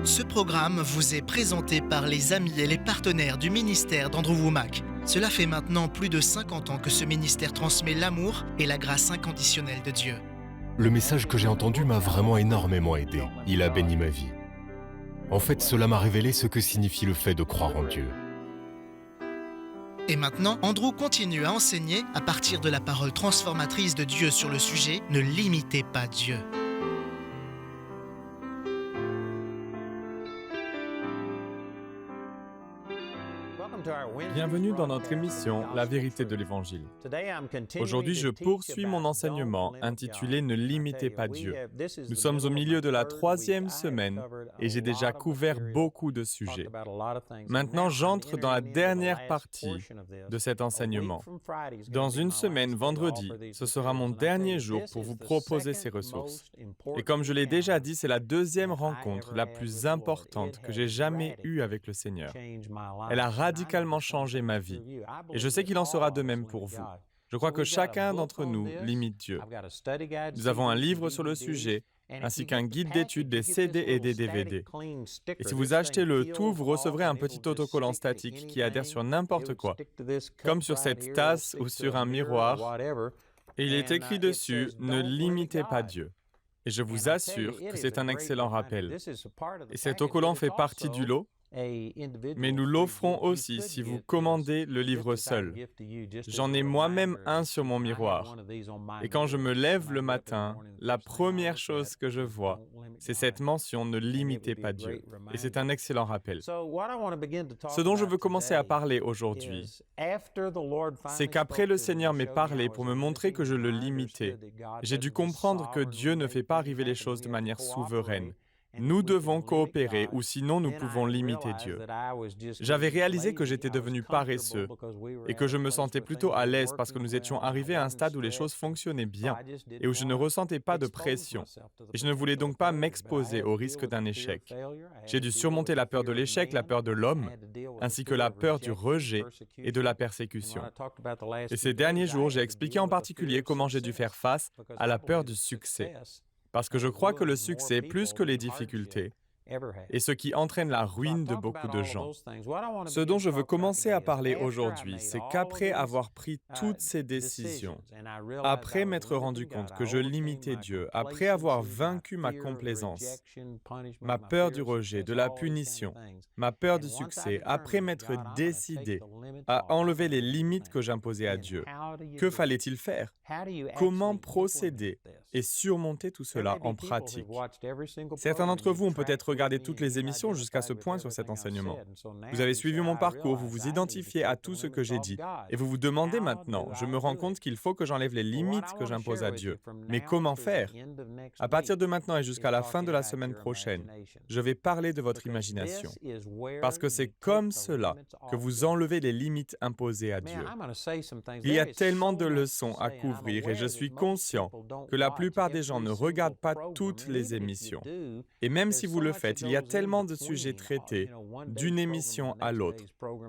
Ce programme vous est présenté par les amis et les partenaires du ministère d'Andrew Wommack. Cela fait maintenant plus de 50 ans que ce ministère transmet l'amour et la grâce inconditionnelle de Dieu. Le message que j'ai entendu m'a vraiment énormément aidé. Il a béni ma vie. En fait, cela m'a révélé ce que signifie le fait de croire en Dieu. Et maintenant, Andrew continue à enseigner à partir de la parole transformatrice de Dieu sur le sujet « Ne limitez pas Dieu ». Bienvenue dans notre émission La vérité de l'Évangile. Aujourd'hui, je poursuis mon enseignement intitulé « Ne limitez pas Dieu ». Nous sommes au milieu de la 3e semaine et j'ai déjà couvert beaucoup de sujets. Maintenant, j'entre dans la dernière partie de cet enseignement. Dans une semaine, vendredi, ce sera mon dernier jour pour vous proposer ces ressources. Et comme je l'ai déjà dit, c'est la 2e rencontre la plus importante que j'ai jamais eue avec le Seigneur. Elle a radicalement changé ma vie. Et je sais qu'il en sera de même pour vous. Je crois que chacun d'entre nous limite Dieu. Nous avons un livre sur le sujet, ainsi qu'un guide d'études, des CD et des DVD. Et si vous achetez le tout, vous recevrez un petit autocollant statique qui adhère sur n'importe quoi, comme sur cette tasse ou sur un miroir. Et il est écrit dessus « Ne limitez pas Dieu ». Et je vous assure que c'est un excellent rappel. Et cet autocollant fait partie du lot, mais nous l'offrons aussi si vous commandez le livre seul. J'en ai moi-même un sur mon miroir. Et quand je me lève le matin, la première chose que je vois, c'est cette mention « Ne limitez pas Dieu ». Et c'est un excellent rappel. Ce dont je veux commencer à parler aujourd'hui, c'est qu'après le Seigneur m'ait parlé pour me montrer que je le limitais, j'ai dû comprendre que Dieu ne fait pas arriver les choses de manière souveraine. Nous devons coopérer ou sinon nous pouvons limiter Dieu. J'avais réalisé que j'étais devenu paresseux et que je me sentais plutôt à l'aise parce que nous étions arrivés à un stade où les choses fonctionnaient bien et où je ne ressentais pas de pression. Et je ne voulais donc pas m'exposer au risque d'un échec. J'ai dû surmonter la peur de l'échec, la peur de l'homme, ainsi que la peur du rejet et de la persécution. Et ces derniers jours, j'ai expliqué en particulier comment j'ai dû faire face à la peur du succès. Parce que je crois que le succès, plus que les difficultés, est ce qui entraîne la ruine de beaucoup de gens. Ce dont je veux commencer à parler aujourd'hui, c'est qu'après avoir pris toutes ces décisions, après m'être rendu compte que je limitais Dieu, après avoir vaincu ma complaisance, ma peur du rejet, de la punition, ma peur du succès, après m'être décidé à enlever les limites que j'imposais à Dieu, que fallait-il faire? Comment procéder et surmonter tout cela en pratique? Certains d'entre vous ont peut-être regardé toutes les émissions jusqu'à ce point sur cet enseignement. Vous avez suivi mon parcours, vous vous identifiez à tout ce que j'ai dit, et vous vous demandez maintenant, je me rends compte qu'il faut que j'enlève les limites que j'impose à Dieu. Mais comment faire? À partir de maintenant et jusqu'à la fin de la semaine prochaine, je vais parler de votre imagination. Parce que c'est comme cela que vous enlevez les limites imposées à Dieu. Il y a tellement de leçons à couvrir et je suis conscient que la plupart des gens ne regardent pas toutes les émissions. Et même si vous le faites, il y a tellement de sujets traités d'une émission à l'autre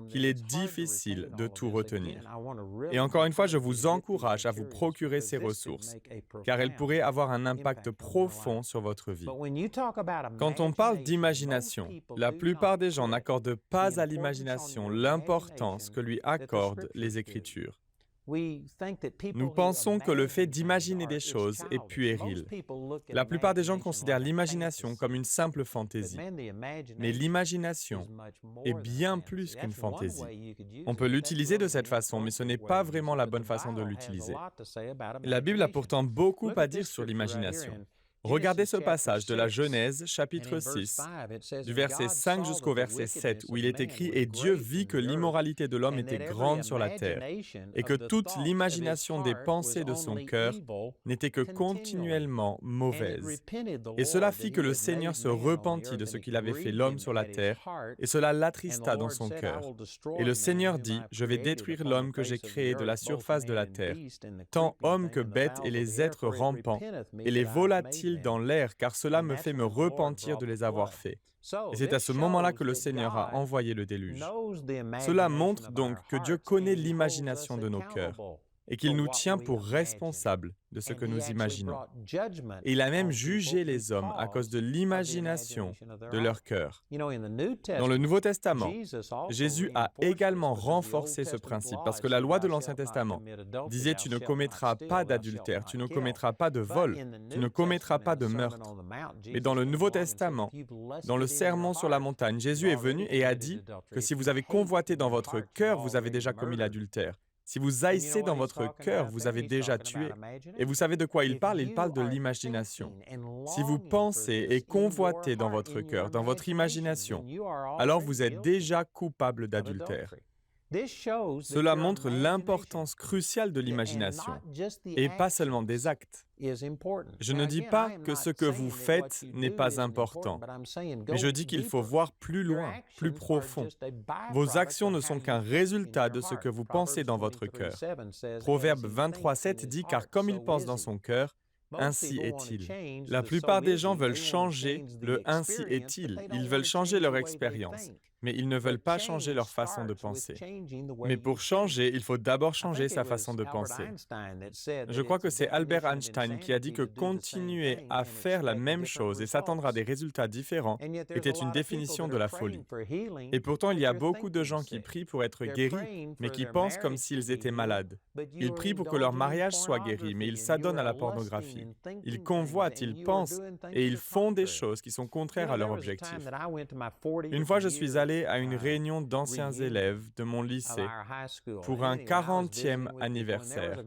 qu'il est difficile de tout retenir. Et encore une fois, je vous encourage à vous procurer ces ressources, car elles pourraient avoir un impact profond sur votre vie. Quand on parle d'imagination, la plupart des gens n'accordent pas à l'imagination l'importance que lui accordent les Écritures. Nous pensons que le fait d'imaginer des choses est puéril. La plupart des gens considèrent l'imagination comme une simple fantaisie. Mais l'imagination est bien plus qu'une fantaisie. On peut l'utiliser de cette façon, mais ce n'est pas vraiment la bonne façon de l'utiliser. La Bible a pourtant beaucoup à dire sur l'imagination. Regardez ce passage de la Genèse, chapitre 6, du verset 5 jusqu'au verset 7, où il est écrit « Et Dieu vit que l'immoralité de l'homme était grande sur la terre, et que toute l'imagination des pensées de son cœur n'était que continuellement mauvaise. Et cela fit que le Seigneur se repentit de ce qu'il avait fait l'homme sur la terre, et cela l'attrista dans son cœur. Et le Seigneur dit, « Je vais détruire l'homme que j'ai créé de la surface de la terre, tant hommes que bêtes et les êtres rampants, et les volatiles dans l'air, car cela me fait me repentir de les avoir faits. » Et c'est à ce moment-là que le Seigneur a envoyé le déluge. Cela montre donc que Dieu connaît l'imagination de nos cœurs. et qu'il nous tient pour responsables de ce que nous imaginons. Et il a même jugé les hommes à cause de l'imagination de leur cœur. Dans le Nouveau Testament, Jésus a également renforcé ce principe parce que la loi de l'Ancien Testament disait « Tu ne commettras pas d'adultère, tu ne commettras pas de vol, tu ne commettras pas de meurtre ». Mais dans le Nouveau Testament, dans le Sermon sur la montagne, Jésus est venu et a dit que si vous avez convoité dans votre cœur, vous avez déjà commis l'adultère. Si vous haïssez dans votre cœur, vous avez déjà tué. Et vous savez de quoi il parle de l'imagination. Si vous pensez et convoitez dans votre cœur, dans votre imagination, alors vous êtes déjà coupable d'adultère. Cela montre l'importance cruciale de l'imagination, et pas seulement des actes. Je ne dis pas que ce que vous faites n'est pas important, mais je dis qu'il faut voir plus loin, plus profond. Vos actions ne sont qu'un résultat de ce que vous pensez dans votre cœur. Proverbe 23:7 dit « Car comme il pense dans son cœur, ainsi est-il ». La plupart des gens veulent changer le « ainsi est-il ». Ils veulent changer leur expérience, mais ils ne veulent pas changer leur façon de penser. Mais pour changer, il faut d'abord changer sa façon de penser. Je crois que c'est Albert Einstein qui a dit que continuer à faire la même chose et s'attendre à des résultats différents était une définition de la folie. Et pourtant, il y a beaucoup de gens qui prient pour être guéris, mais qui pensent comme s'ils étaient malades. Ils prient pour que leur mariage soit guéri, mais ils s'adonnent à la pornographie. Ils convoitent, ils pensent et ils font des choses qui sont contraires à leur objectif. Une fois, je suis allé à une réunion d'anciens élèves de mon lycée pour un 40e anniversaire.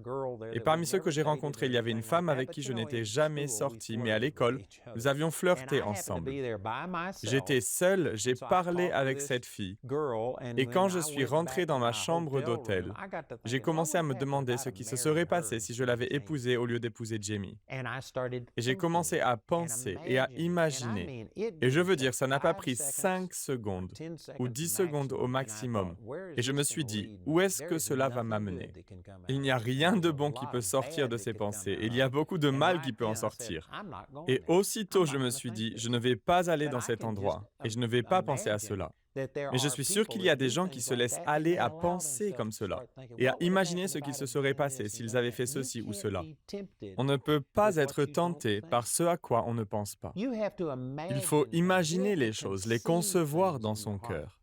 Et parmi ceux que j'ai rencontrés, il y avait une femme avec qui je n'étais jamais sorti, mais à l'école, nous avions flirté ensemble. J'étais seul, j'ai parlé avec cette fille. Et quand je suis rentré dans ma chambre d'hôtel, j'ai commencé à me demander ce qui se serait passé si je l'avais épousée au lieu d'épouser Jamie. Et j'ai commencé à penser et à imaginer. Et je veux dire, ça n'a pas pris 5 secondes ou 10 secondes au maximum. Et je me suis dit, où est-ce que cela va m'amener? Il n'y a rien de bon qui peut sortir de ces pensées. Il y a beaucoup de mal qui peut en sortir. Et aussitôt, je me suis dit, je ne vais pas aller dans cet endroit et je ne vais pas penser à cela. Mais je suis sûr qu'il y a des gens qui se laissent aller à penser comme cela et à imaginer ce qui se serait passé s'ils avaient fait ceci ou cela. On ne peut pas être tenté par ce à quoi on ne pense pas. Il faut imaginer les choses, les concevoir dans son cœur.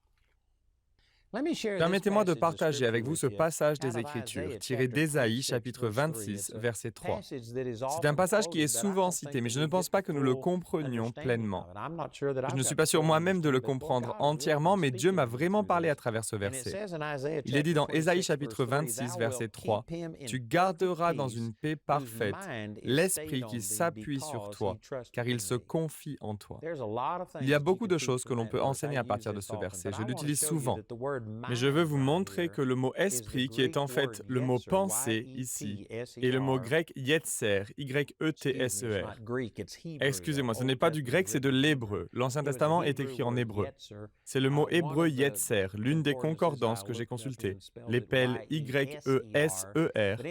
Permettez-moi de partager avec vous ce passage des Écritures, tiré d'Ésaïe, chapitre 26, verset 3. C'est un passage qui est souvent cité, mais je ne pense pas que nous le comprenions pleinement. Je ne suis pas sûr moi-même de le comprendre entièrement, mais Dieu m'a vraiment parlé à travers ce verset. Il est dit dans Ésaïe, chapitre 26, verset 3, « Tu garderas dans une paix parfaite l'esprit qui s'appuie sur toi, car il se confie en toi. » Il y a beaucoup de choses que l'on peut enseigner à partir de ce verset. Je l'utilise souvent. Mais je veux vous montrer que le mot « esprit », qui est en fait le mot « pensée » ici, est le mot grec « yetser », Y-E-T-S-E-R. Excusez-moi, ce n'est pas du grec, c'est de l'hébreu. L'Ancien Testament est écrit en hébreu. C'est le mot hébreu « yetser », l'une des concordances que j'ai consultées. L'épelle Y-E-S-E-R.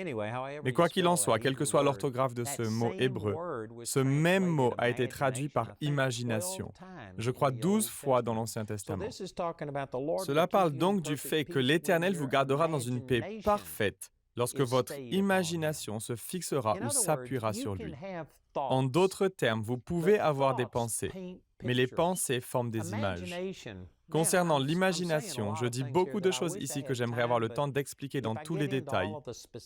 Mais quoi qu'il en soit, quelle que soit l'orthographe de ce mot hébreu, ce même mot a été traduit par « imagination ». Je crois 12 fois dans l'Ancien Testament. Cela parle donc du fait que l'Éternel vous gardera dans une paix parfaite lorsque votre imagination se fixera ou s'appuiera sur lui. En d'autres termes, vous pouvez avoir des pensées, mais les pensées forment des images. Concernant l'imagination, je dis beaucoup de choses ici que j'aimerais avoir le temps d'expliquer dans tous les détails,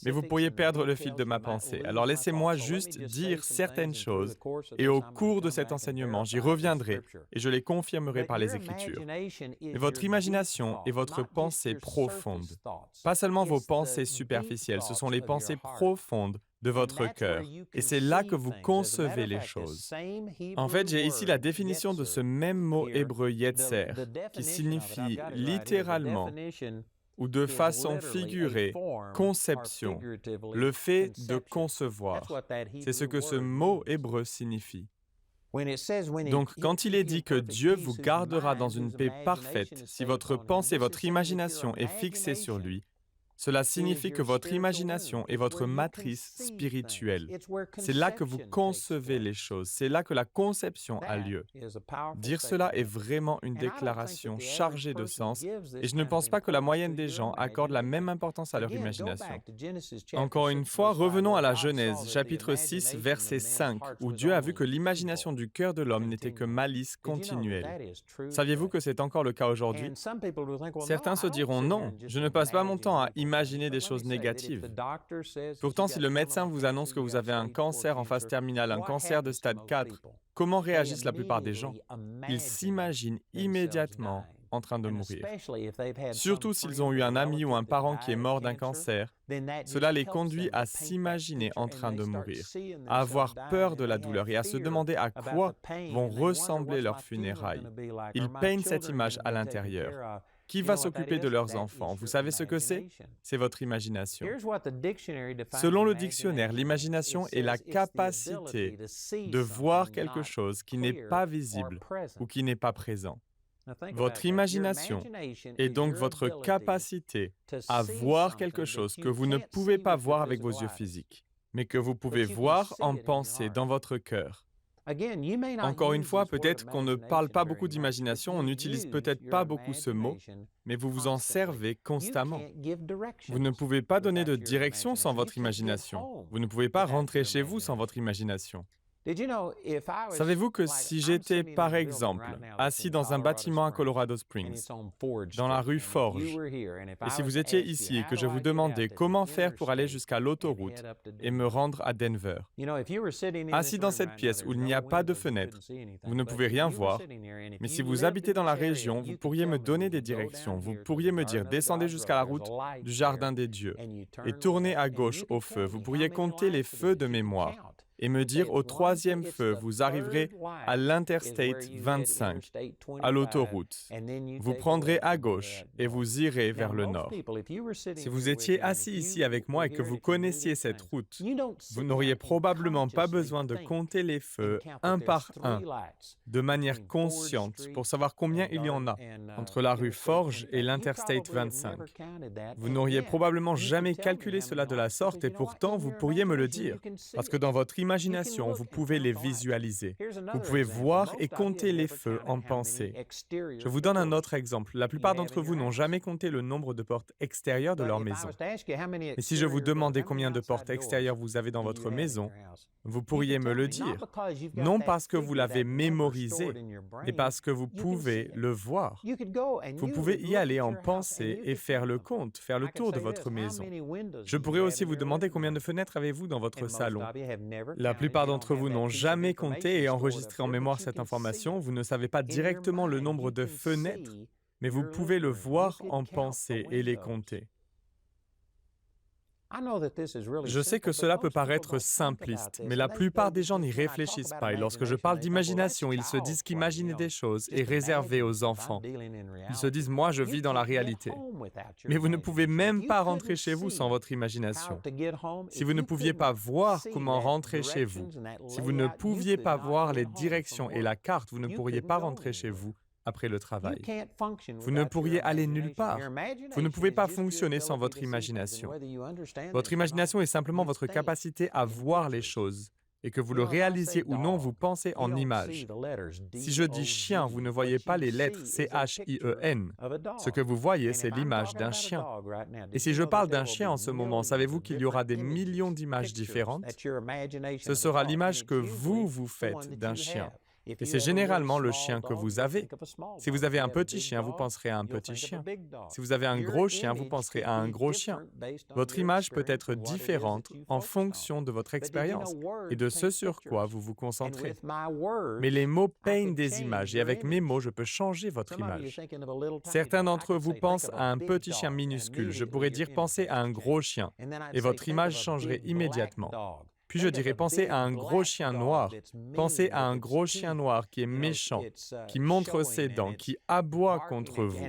mais vous pourriez perdre le fil de ma pensée. Alors laissez-moi juste dire certaines choses, et au cours de cet enseignement, j'y reviendrai, et je les confirmerai par les Écritures. Mais votre imagination est votre pensée profonde. Pas seulement vos pensées superficielles, ce sont les pensées profondes de votre cœur. Et c'est là que vous concevez les choses. En fait, j'ai ici la définition de ce même mot hébreu yetser, qui signifie littéralement ou de façon figurée, conception, le fait de concevoir. C'est ce que ce mot hébreu signifie. Donc, quand il est dit que Dieu vous gardera dans une paix parfaite si votre pensée, votre imagination est fixée sur lui, Cela signifie que votre imagination est votre matrice spirituelle. C'est là que vous concevez les choses, c'est là que la conception a lieu. Dire cela est vraiment une déclaration chargée de sens et je ne pense pas que la moyenne des gens accorde la même importance à leur imagination. Encore une fois, revenons à la Genèse, chapitre 6, verset 5, où Dieu a vu que l'imagination du cœur de l'homme n'était que malice continuelle. Saviez-vous que c'est encore le cas aujourd'hui? Certains se diront non, je ne passe pas mon temps à imaginer des choses négatives. Pourtant, si le médecin vous annonce que vous avez un cancer en phase terminale, un cancer de stade 4, comment réagissent la plupart des gens? Ils s'imaginent immédiatement en train de mourir. Surtout s'ils ont eu un ami ou un parent qui est mort d'un cancer, cela les conduit à s'imaginer en train de mourir, à avoir peur de la douleur et à se demander à quoi vont ressembler leurs funérailles. Ils peignent cette image à l'intérieur. Qui va s'occuper de leurs enfants? Vous savez ce que c'est? C'est votre imagination. Selon le dictionnaire, l'imagination est la capacité de voir quelque chose qui n'est pas visible ou qui n'est pas présent. Votre imagination est donc votre capacité à voir quelque chose que vous ne pouvez pas voir avec vos yeux physiques, mais que vous pouvez voir en pensée dans votre cœur. Encore une fois, peut-être qu'on ne parle pas beaucoup d'imagination, on n'utilise peut-être pas beaucoup ce mot, mais vous vous en servez constamment. Vous ne pouvez pas donner de direction sans votre imagination. Vous ne pouvez pas rentrer chez vous sans votre imagination. Savez-vous que si j'étais, par exemple, assis dans un bâtiment à Colorado Springs, dans la rue Forge, et si vous étiez ici et que je vous demandais comment faire pour aller jusqu'à l'autoroute et me rendre à Denver, assis dans cette pièce où il n'y a pas de fenêtre, vous ne pouvez rien voir, mais si vous habitez dans la région, vous pourriez me donner des directions, vous pourriez me dire « Descendez jusqu'à la route du Jardin des Dieux et tournez à gauche au feu », vous pourriez compter les feux de mémoire et me dire au troisième feu, vous arriverez à l'Interstate 25, à l'autoroute. Vous prendrez à gauche et vous irez vers le nord. Si vous étiez assis ici avec moi et que vous connaissiez cette route, vous n'auriez probablement pas besoin de compter les feux un par un, de manière consciente, pour savoir combien il y en a entre la rue Forge et l'Interstate 25. Vous n'auriez probablement jamais calculé cela de la sorte et pourtant vous pourriez me le dire, parce que dans votre imagination, vous pouvez les visualiser. Vous pouvez voir et compter les feux en pensée. Je vous donne un autre exemple. La plupart d'entre vous n'ont jamais compté le nombre de portes extérieures de leur maison. Mais si je vous demandais combien de portes extérieures vous avez dans votre maison, vous pourriez me le dire. Non parce que vous l'avez mémorisé, mais parce que vous pouvez le voir. Vous pouvez y aller en pensée et faire le compte, faire le tour de votre maison. Je pourrais aussi vous demander combien de fenêtres avez-vous dans votre salon. La plupart d'entre vous n'ont jamais compté et enregistré en mémoire cette information. Vous ne savez pas directement le nombre de fenêtres, mais vous pouvez le voir en pensée et les compter. Je sais que cela peut paraître simpliste, mais la plupart des gens n'y réfléchissent pas. Et lorsque je parle d'imagination, ils se disent qu'imaginer des choses est réservé aux enfants. Ils se disent « moi, je vis dans la réalité ». Mais vous ne pouvez même pas rentrer chez vous sans votre imagination. Si vous ne pouviez pas voir comment rentrer chez vous, si vous ne pouviez pas voir les directions et la carte, vous ne pourriez pas rentrer chez vous après le travail. Vous ne pourriez aller nulle part. Vous ne pouvez pas fonctionner sans votre imagination. Votre imagination est simplement votre capacité à voir les choses. Et que vous le réalisiez ou non, vous pensez en images. Si je dis chien, vous ne voyez pas les lettres C-H-I-E-N. Ce que vous voyez, c'est l'image d'un chien. Et si je parle d'un chien en ce moment, savez-vous qu'il y aura des millions d'images différentes? Ce sera l'image que vous faites d'un chien. Et c'est généralement le chien que vous avez. Si vous avez un petit chien, vous penserez à un petit chien. Si vous avez un gros chien, vous penserez à un gros chien. Votre image peut être différente en fonction de votre expérience et de ce sur quoi vous vous concentrez. Mais les mots peignent des images et avec mes mots, je peux changer votre image. Certains d'entre vous pensent à un petit chien minuscule. Je pourrais dire pensez à un gros chien et votre image changerait immédiatement. Puis je dirais, pensez à un gros chien noir. Pensez à un gros chien noir qui est méchant, qui montre ses dents, qui aboie contre vous.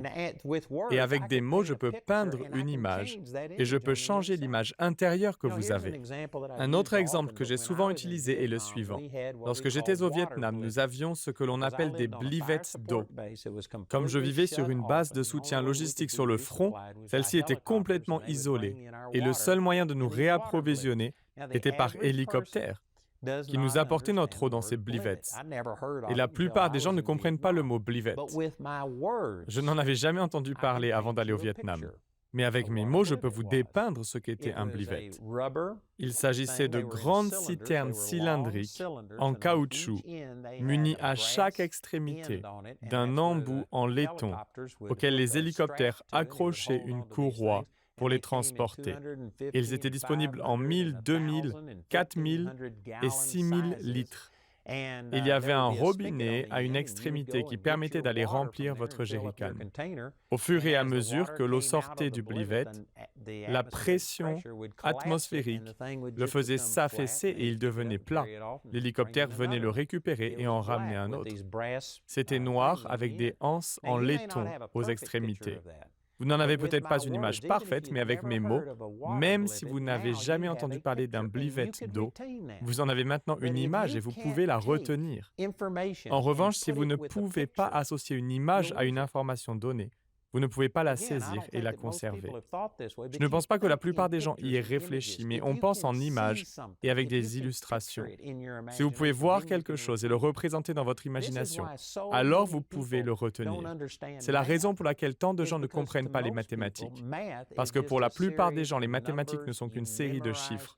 Et avec des mots, je peux peindre une image et je peux changer l'image intérieure que vous avez. Un autre exemple que j'ai souvent utilisé est le suivant. Lorsque j'étais au Vietnam, nous avions ce que l'on appelle des blivettes d'eau. Comme je vivais sur une base de soutien logistique sur le front, celle-ci était complètement isolée et le seul moyen de nous réapprovisionner était par hélicoptère, qui nous apportait notre eau dans ces blivettes. Et la plupart des gens ne comprennent pas le mot blivette. Je n'en avais jamais entendu parler avant d'aller au Vietnam. Mais avec mes mots, je peux vous dépeindre ce qu'était un blivette. Il s'agissait de grandes citernes cylindriques en caoutchouc, munies à chaque extrémité d'un embout en laiton auquel les hélicoptères accrochaient une courroie pour les transporter. Ils étaient disponibles en 1000, 2000, 4000 et 6000 litres. Il y avait un robinet à une extrémité qui permettait d'aller remplir votre jerrycan. Au fur et à mesure que l'eau sortait du blivette, la pression atmosphérique le faisait s'affaisser et il devenait plat. L'hélicoptère venait le récupérer et en ramener un autre. C'était noir avec des anses en laiton aux extrémités. Vous n'en avez peut-être pas une image parfaite, mais avec mes mots, même si vous n'avez jamais entendu parler d'un blivette d'eau, vous en avez maintenant une image et vous pouvez la retenir. En revanche, si vous ne pouvez pas associer une image à une information donnée, vous ne pouvez pas la saisir et la conserver. Je ne pense pas que la plupart des gens y aient réfléchi, mais on pense en images et avec des illustrations. Si vous pouvez voir quelque chose et le représenter dans votre imagination, alors vous pouvez le retenir. C'est la raison pour laquelle tant de gens ne comprennent pas les mathématiques. Parce que pour la plupart des gens, les mathématiques ne sont qu'une série de chiffres.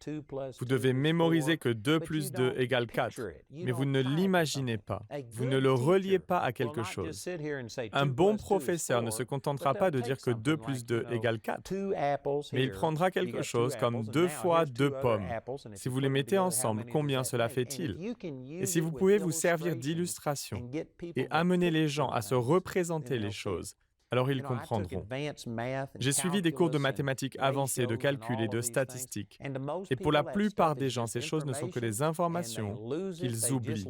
Vous devez mémoriser que 2 plus 2 égale 4, mais vous ne l'imaginez pas. Vous ne le reliez pas à quelque chose. Un bon professeur ne se contentera pas de dire que 2 plus 2 égale 4, mais il prendra quelque chose comme 2 fois 2 pommes. Si vous les mettez ensemble, combien cela fait-il? Et si vous pouvez vous servir d'illustration et amener les gens à se représenter les choses, alors ils comprendront. J'ai suivi des cours de mathématiques avancées, de calcul et de statistiques. Et pour la plupart des gens, ces choses ne sont que des informations qu'ils oublient.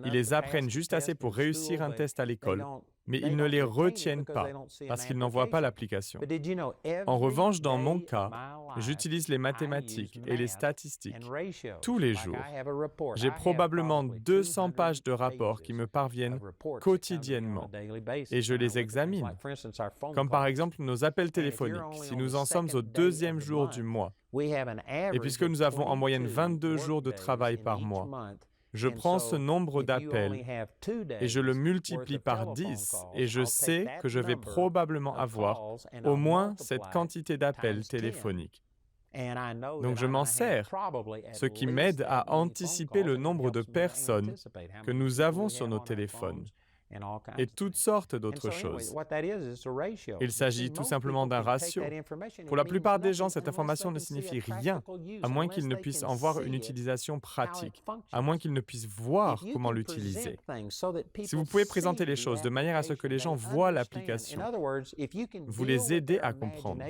Ils les apprennent juste assez pour réussir un test à l'école, mais ils ne les retiennent pas parce qu'ils n'en voient pas l'application. En revanche, dans mon cas, j'utilise les mathématiques et les statistiques tous les jours. J'ai probablement 200 pages de rapports qui me parviennent quotidiennement et je les examine. Comme par exemple nos appels téléphoniques, si nous en sommes au 2e jour du mois. Et puisque nous avons en moyenne 22 jours de travail par mois, je prends ce nombre d'appels et je le multiplie par 10 et je sais que je vais probablement avoir au moins cette quantité d'appels téléphoniques. Donc je m'en sers, ce qui m'aide à anticiper le nombre de personnes que nous avons sur nos téléphones et toutes sortes d'autres choses. Il s'agit tout simplement d'un ratio. Pour la plupart des gens, cette information ne signifie rien, à moins qu'ils ne puissent en voir une utilisation pratique, à moins qu'ils ne puissent voir comment l'utiliser. Si vous pouvez présenter les choses de manière à ce que les gens voient l'application, vous les aidez à comprendre.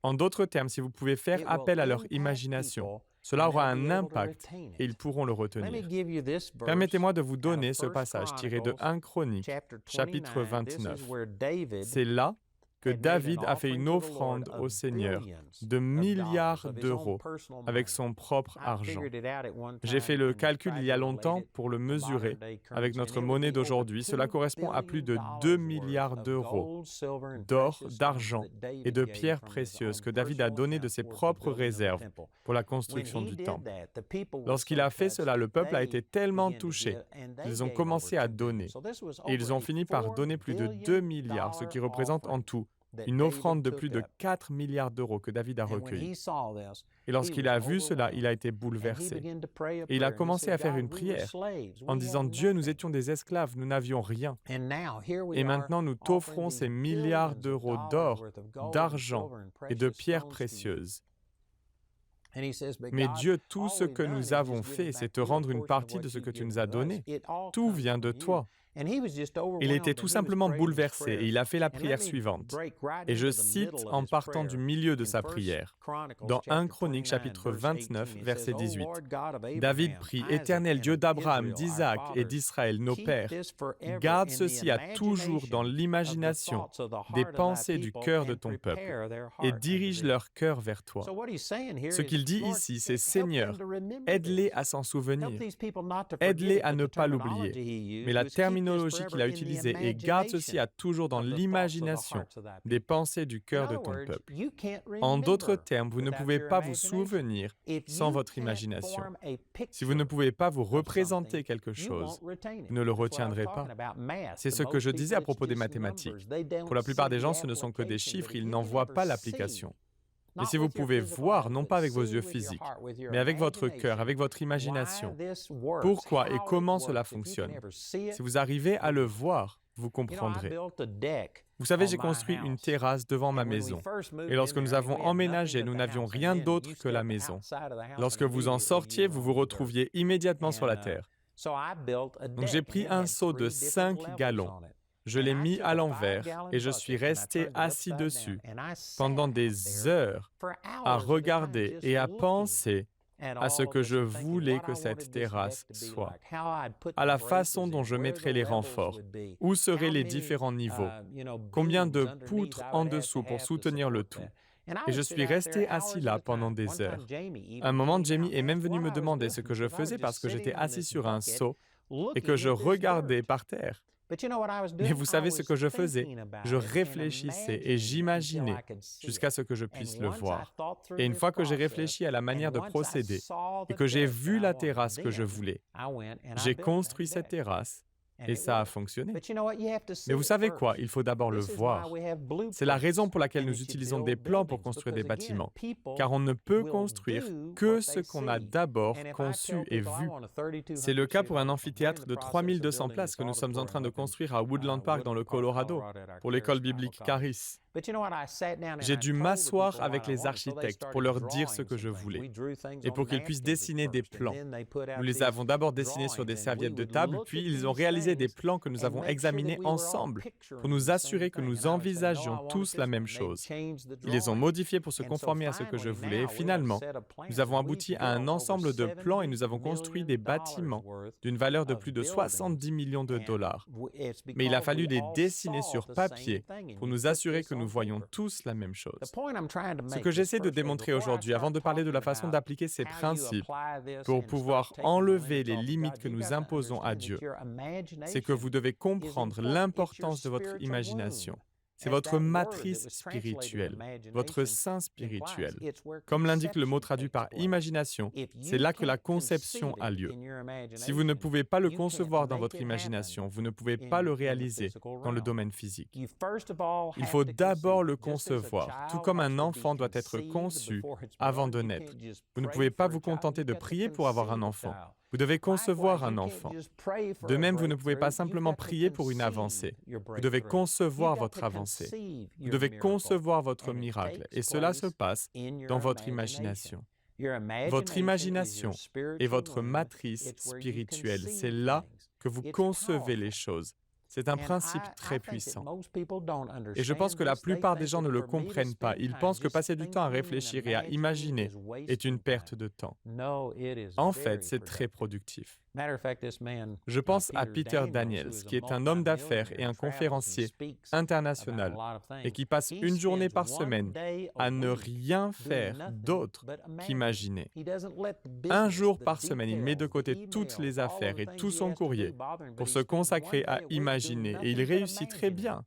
En d'autres termes, si vous pouvez faire appel à leur imagination, cela aura un impact et ils pourront le retenir. Permettez-moi de vous donner ce passage tiré de 1 Chroniques, chapitre 29. C'est là que David a fait une offrande au Seigneur de milliards d'euros avec son propre argent. J'ai fait le calcul il y a longtemps pour le mesurer avec notre monnaie d'aujourd'hui. Cela correspond à plus de 2 milliards d'euros d'or, d'argent et de pierres précieuses que David a donné de ses propres réserves pour la construction du temple. Lorsqu'il a fait cela, le peuple a été tellement touché qu'ils ont commencé à donner. Et ils ont fini par donner plus de 2 milliards, ce qui représente en tout une offrande de plus de 4 milliards d'euros que David a recueillie. Et lorsqu'il a vu cela, il a été bouleversé. Et il a commencé à faire une prière en disant « Dieu, nous étions des esclaves, nous n'avions rien. Et maintenant, nous t'offrons ces milliards d'euros d'or, d'argent et de pierres précieuses. Mais Dieu, tout ce que nous avons fait, c'est te rendre une partie de ce que tu nous as donné. Tout vient de toi. Il était tout simplement bouleversé et il a fait la prière suivante. Et je cite en partant du milieu de sa prière. Dans 1 Chroniques chapitre 29, verset 18. David prie, « Éternel Dieu d'Abraham, d'Isaac et d'Israël, nos pères, garde ceci à toujours dans l'imagination des pensées du cœur de ton peuple et dirige leur cœur vers toi. » Ce qu'il dit ici, c'est « Seigneur, aide-les à s'en souvenir, aide-les à ne pas l'oublier. » Mais la terminologie qu'il a utilisée est « garde ceci à toujours dans l'imagination des pensées du cœur de ton peuple. » En d'autres termes, vous ne pouvez pas vous souvenir sans votre imagination. Si vous ne pouvez pas vous représenter quelque chose, vous ne le retiendrez pas. C'est ce que je disais à propos des mathématiques. Pour la plupart des gens, ce ne sont que des chiffres, ils n'en voient pas l'application. Mais si vous pouvez voir, non pas avec vos yeux physiques, mais avec votre cœur, avec votre imagination, pourquoi et comment cela fonctionne, si vous arrivez à le voir, vous comprendrez. Vous savez, j'ai construit une terrasse devant ma maison. Et lorsque nous avons emménagé, nous n'avions rien d'autre que la maison. Lorsque vous en sortiez, vous vous retrouviez immédiatement sur la terre. Donc j'ai pris un seau de 5 gallons. Je l'ai mis à l'envers et je suis resté assis dessus pendant des heures à regarder et à penser à ce que je voulais que cette terrasse soit, à la façon dont je mettrais les renforts, où seraient les différents niveaux, combien de poutres en dessous pour soutenir le tout. Et je suis resté assis là pendant des heures. À un moment, Jamie est même venu me demander ce que je faisais parce que j'étais assis sur un seau et que je regardais par terre. Mais vous savez ce que je faisais? Je réfléchissais et j'imaginais jusqu'à ce que je puisse le voir. Et une fois que j'ai réfléchi à la manière de procéder et que j'ai vu la terrasse que je voulais, j'ai construit cette terrasse et ça a fonctionné. Mais vous savez quoi? Il faut d'abord le voir. C'est la raison pour laquelle nous utilisons des plans pour construire des bâtiments, car on ne peut construire que ce qu'on a d'abord conçu et vu. C'est le cas pour un amphithéâtre de 3200 places que nous sommes en train de construire à Woodland Park dans le Colorado, pour l'école biblique Caris. J'ai dû m'asseoir avec les architectes pour leur dire ce que je voulais et pour qu'ils puissent dessiner des plans. Nous les avons d'abord dessinés sur des serviettes de table, puis ils ont réalisé des plans que nous avons examinés ensemble pour nous assurer que nous envisagions tous la même chose. Ils les ont modifiés pour se conformer à ce que je voulais et finalement, nous avons abouti à un ensemble de plans et nous avons construit des bâtiments d'une valeur de plus de 70 millions de dollars. Mais il a fallu les dessiner sur papier pour nous assurer que nous voyons tous la même chose. Ce que j'essaie de démontrer aujourd'hui, avant de parler de la façon d'appliquer ces principes pour pouvoir enlever les limites que nous imposons à Dieu, c'est que vous devez comprendre l'importance de votre imagination. C'est votre matrice spirituelle, votre sein spirituel. Comme l'indique le mot traduit par imagination, c'est là que la conception a lieu. Si vous ne pouvez pas le concevoir dans votre imagination, vous ne pouvez pas le réaliser dans le domaine physique. Il faut d'abord le concevoir, tout comme un enfant doit être conçu avant de naître. Vous ne pouvez pas vous contenter de prier pour avoir un enfant. Vous devez concevoir un enfant. De même, vous ne pouvez pas simplement prier pour une avancée. Vous devez concevoir votre avancée. Vous devez concevoir votre miracle. Et cela se passe dans votre imagination. Votre imagination est votre matrice spirituelle. C'est là que vous concevez les choses. C'est un principe très puissant. Et je pense que la plupart des gens ne le comprennent pas. Ils pensent que passer du temps à réfléchir et à imaginer est une perte de temps. En fait, c'est très productif. Je pense à Peter Daniels, qui est un homme d'affaires et un conférencier international et qui passe une journée par semaine à ne rien faire d'autre qu'imaginer. Un jour par semaine, il met de côté toutes les affaires et tout son courrier pour se consacrer à imaginer et il réussit très bien.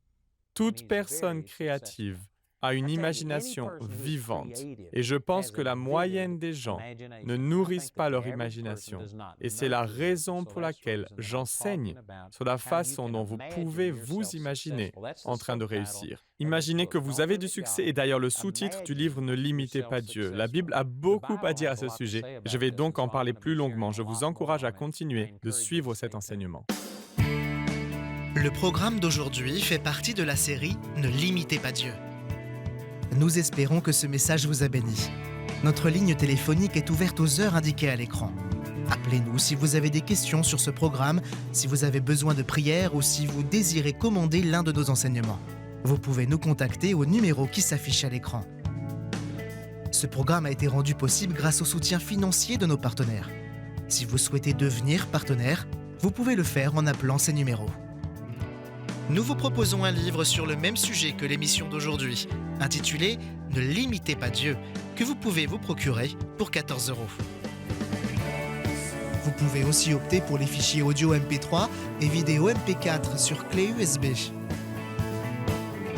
Toute personne créative a une imagination vivante. Et je pense que la moyenne des gens ne nourrissent pas leur imagination. Et c'est la raison pour laquelle j'enseigne sur la façon dont vous pouvez vous imaginer en train de réussir. Imaginez que vous avez du succès et d'ailleurs le sous-titre du livre « Ne limitez pas Dieu ». La Bible a beaucoup à dire à ce sujet. Je vais donc en parler plus longuement. Je vous encourage à continuer de suivre cet enseignement. Le programme d'aujourd'hui fait partie de la série « Ne limitez pas Dieu ». Nous espérons que ce message vous a béni. Notre ligne téléphonique est ouverte aux heures indiquées à l'écran. Appelez-nous si vous avez des questions sur ce programme, si vous avez besoin de prière ou si vous désirez commander l'un de nos enseignements. Vous pouvez nous contacter au numéro qui s'affiche à l'écran. Ce programme a été rendu possible grâce au soutien financier de nos partenaires. Si vous souhaitez devenir partenaire, vous pouvez le faire en appelant ces numéros. Nous vous proposons un livre sur le même sujet que l'émission d'aujourd'hui, intitulé « Ne limitez pas Dieu », que vous pouvez vous procurer pour 14 €. Vous pouvez aussi opter pour les fichiers audio MP3 et vidéo MP4 sur clé USB.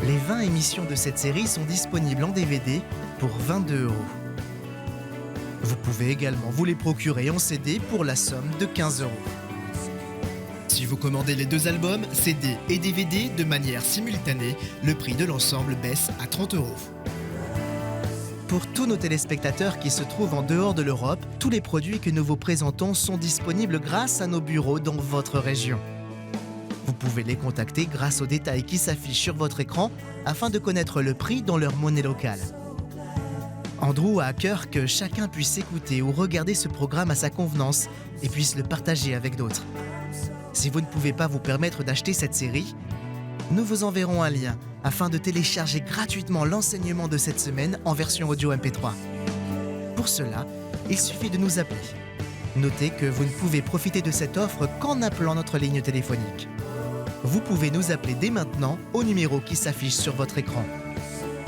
Les 20 émissions de cette série sont disponibles en DVD pour 22 €. Vous pouvez également vous les procurer en CD pour la somme de 15 €. Si vous commandez les 2 albums, CD et DVD de manière simultanée, le prix de l'ensemble baisse à 30 €. Pour tous nos téléspectateurs qui se trouvent en dehors de l'Europe, tous les produits que nous vous présentons sont disponibles grâce à nos bureaux dans votre région. Vous pouvez les contacter grâce aux détails qui s'affichent sur votre écran afin de connaître le prix dans leur monnaie locale. Andrew a à cœur que chacun puisse écouter ou regarder ce programme à sa convenance et puisse le partager avec d'autres. Si vous ne pouvez pas vous permettre d'acheter cette série, nous vous enverrons un lien afin de télécharger gratuitement l'enseignement de cette semaine en version audio MP3. Pour cela, il suffit de nous appeler. Notez que vous ne pouvez profiter de cette offre qu'en appelant notre ligne téléphonique. Vous pouvez nous appeler dès maintenant au numéro qui s'affiche sur votre écran.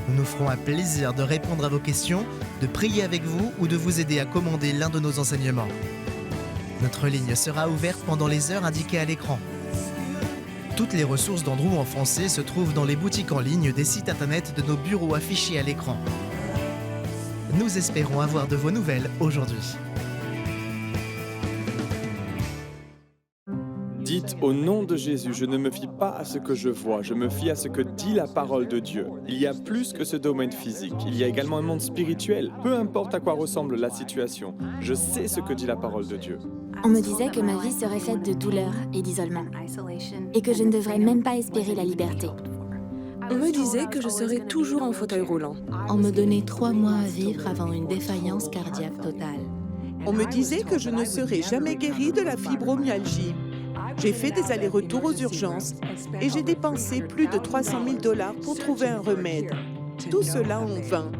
Nous nous ferons un plaisir de répondre à vos questions, de prier avec vous ou de vous aider à commander l'un de nos enseignements. Notre ligne sera ouverte pendant les heures indiquées à l'écran. Toutes les ressources d'Andrew en français se trouvent dans les boutiques en ligne des sites internet de nos bureaux affichés à l'écran. Nous espérons avoir de vos nouvelles aujourd'hui. Dites au nom de Jésus, je ne me fie pas à ce que je vois, je me fie à ce que dit la parole de Dieu. Il y a plus que ce domaine physique, il y a également un monde spirituel. Peu importe à quoi ressemble la situation, je sais ce que dit la parole de Dieu. On me disait que ma vie serait faite de douleur et d'isolement, et que je ne devrais même pas espérer la liberté. On me disait que je serais toujours en fauteuil roulant. On me donnait 3 mois à vivre avant une défaillance cardiaque totale. On me disait que je ne serais jamais guérie de la fibromyalgie. J'ai fait des allers-retours aux urgences et j'ai dépensé plus de 300 000 $ pour trouver un remède. Tout cela en vain.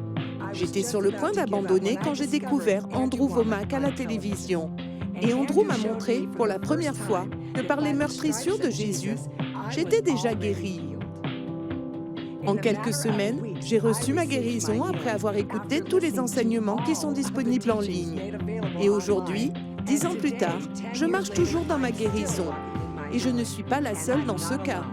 J'étais sur le point d'abandonner quand j'ai découvert Andrew Wommack à la télévision. Et Andrew m'a montré pour la première fois que par les meurtrissures de Jésus, j'étais déjà guérie. En quelques semaines, j'ai reçu ma guérison après avoir écouté tous les enseignements qui sont disponibles en ligne. Et aujourd'hui, 10 ans plus tard, je marche toujours dans ma guérison. Et je ne suis pas la seule dans ce cas.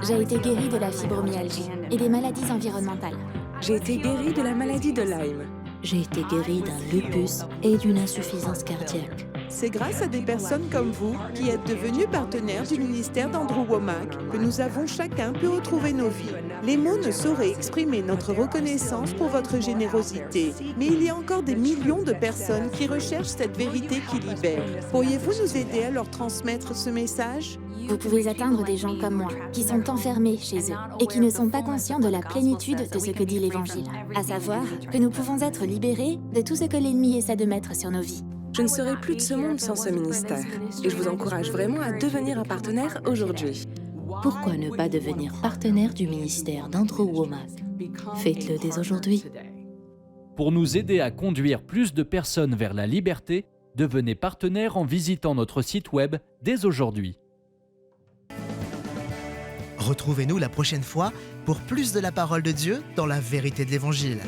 J'ai été guérie de la fibromyalgie et des maladies environnementales. J'ai été guérie de la maladie de Lyme. J'ai été guérie d'un lupus et d'une insuffisance cardiaque. C'est grâce à des personnes comme vous qui êtes devenus partenaires du ministère d'Andrew Wommack que nous avons chacun pu retrouver nos vies. Les mots ne sauraient exprimer notre reconnaissance pour votre générosité, mais il y a encore des millions de personnes qui recherchent cette vérité qui libère. Pourriez-vous nous aider à leur transmettre ce message? Vous pouvez atteindre des gens comme moi, qui sont enfermés chez eux et qui ne sont pas conscients de la plénitude de ce que dit l'Évangile, à savoir que nous pouvons être libérés de tout ce que l'ennemi essaie de mettre sur nos vies. Je ne serai plus de ce monde sans ce ministère. Et je vous encourage vraiment à devenir un partenaire aujourd'hui. Pourquoi ne pas devenir partenaire du ministère d'Andrew Wommack? Faites-le dès aujourd'hui. Pour nous aider à conduire plus de personnes vers la liberté, devenez partenaire en visitant notre site web dès aujourd'hui. Retrouvez-nous la prochaine fois pour plus de la parole de Dieu dans la vérité de l'Évangile.